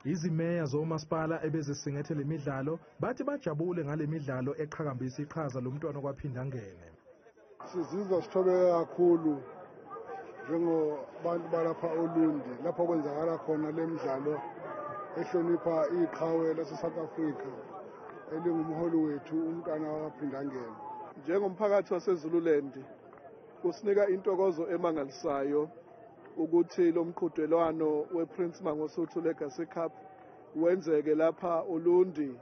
Izimeya zomasipala ebezisingethe le midlalo bathi bajabule ngale midlalo eqhakambisa iqhaza lomntwana wakwaphindangene. Sizizwa sithobeke kakhulu njengobantu balapha Olundi lapho kwenzakala khona le midlalo ehlonipha iqhawe lase South Africa elingumholi wethu uMntwana wakwaphindangene. Njengomphakathi waseZululand kusinika intokozo emangalisayo ukuthi lo mqhudelwano wePrince Mangosuthu Legacy Cup wenzeke lapha Olundi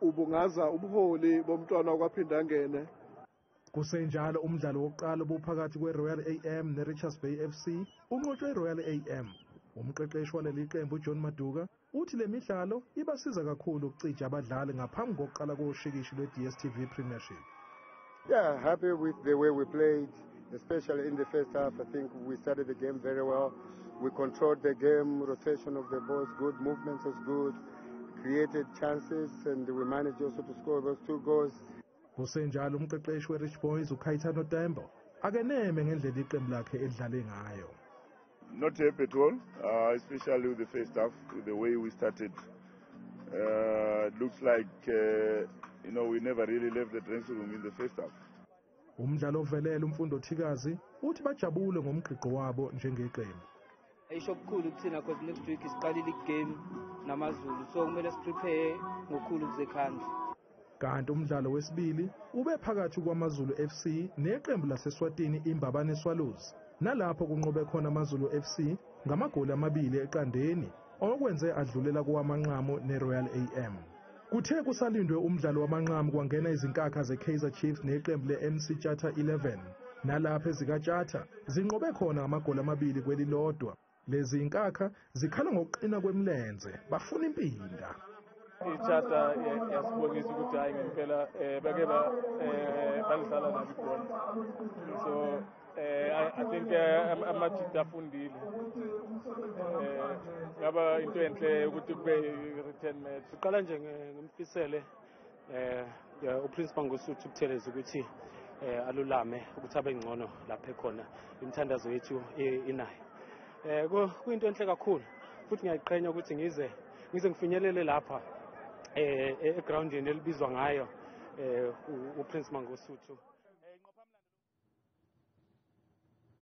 ubungaza ubuholi bomntwana wakwaphindangene. Kusenjalo umdlalo wokuqala obuphakathi kweRoyal AM neRichards Bay FC unqotshwe iRoyal AM. Umqeqeshi waleli qembu uJohn Maduka uthi le midlalo ibasiza kakhulu ukucija abadlali ngaphambi kokuqala koshikishi lwe-DStv Premiership. Yeah, happy with the way we played, especially in the first half. I think we started the game very well. We controlled the game, rotation of the balls good, movements was good, created chances, and we managed also to score those 2 goals. Kusenjalo umqeqeshi weRich Boys uKhaithano Tembo akeneme ngendlela iqembu lakhe edlale ngayo. Not happy at all, especially with the first half, with the way we started. It looks like, we never really left the dressing room in the first half. Umdlalo ovelele umfundo Thikazi uthi bajabule ngomgqiqo wabo njengeqembu. Ayisho okukhulu kuthina because next week isiqalile igame namaZulu, so kumele siprepare ngokukhulu kuzekhanda. Kanti umdlalo wesibili ube phakathi kwamaZulu FC neqembu laseSwatini iMbabane Swallows. Nalapho kunqobe khona amaZulu FC ngamagoli 2 eqandeni okwenze adlulela kowamanqamu neRoyal AM. Kuthe kusalindwe umdlalo wamanqamu kwangena izinkakha zeKaizer Chiefs neqembu leMC Tjata 11. Nalapho ezikaTjata zinqobe khona amagoli 2 kwelilodwa. Lezi inkakha zikhala ngokuqina kwemlenze bafuna impinda. iTjata yasibonisa ukuthi hayi ngempela bake balidlala nabo ibhola. So I think amajita afundile. Ngaba into enhle ukuthi kube return match. Siqala nje ngimfisele uPrince Mangosuthu ukutheleza ukuthi alulame ukuthi abe ngcono lapha ekhona imithandazo yethu inayo. Kuyinto enhle kakhulu futhi ngiyayiqhenya ukuthi ngize ngifinyelele lapha egroundini elibizwa ngayo uPrince Mangosuthu.